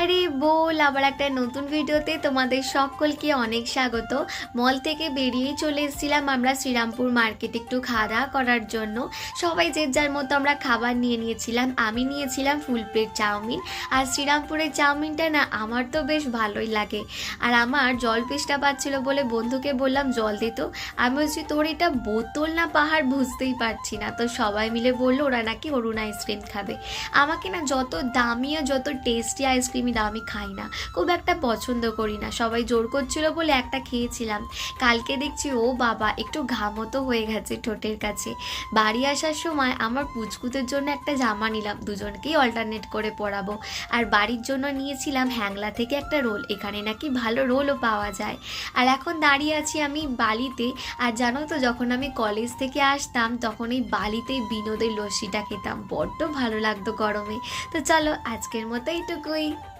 আরে বল, আবার একটা নতুন ভিডিওতে তোমাদের সকলকে অনেক স্বাগত। মল থেকে বেরিয়েই চলে এসেছিলাম আমরা শ্রীরামপুর মার্কেটে একটু খাওয়া দাওয়া করার জন্য। সবাই যে যার মতো আমরা খাবার নিয়ে নিয়েছিলাম। আমি নিয়েছিলাম ফুল প্লেট চাউমিন। আর শ্রীরামপুরের চাউমিনটা না আমার তো বেশ ভালোই লাগে। আর আমার জল তেষ্টা পাচ্ছিল বলে বন্ধুকে বললাম জল দিত। আমি বলছি তোর এটা বোতল না পাহাড় বুঝতেই পারছি না। তো সবাই মিলে বললো ওরা নাকি অরুণ আইসক্রিম খাবে। আমাকে না যত দামি আর যত টেস্টি আইসক্রিমই আমি খাই না, খুব একটা পছন্দ করি না। সবাই জোর করছিল বলে একটা খেয়েছিলাম। কালকে দেখছি ও বাবা একটু ঘামতো হয়ে গেছে ঠোঁটের কাছে। বাড়ি আসার সময় আমার পুচকুদের জন্য একটা জামা নিলাম, দুজনকেই অল্টারনেট করে পরাবো। আর বাড়ির জন্য নিয়েছিলাম হ্যাংলা থেকে একটা রোল, এখানে নাকি ভালো রোলও পাওয়া যায়। আর এখন দাঁড়িয়ে আছি আমি বালিতে। আর জানো তো যখন আমি কলেজ থেকে আসতাম তখন এই বালিতেই বিনোদের লস্যিটা খেতাম, বড্ড ভালো লাগতো গরমে। তো চলো আজকের মতো এইটুকুই।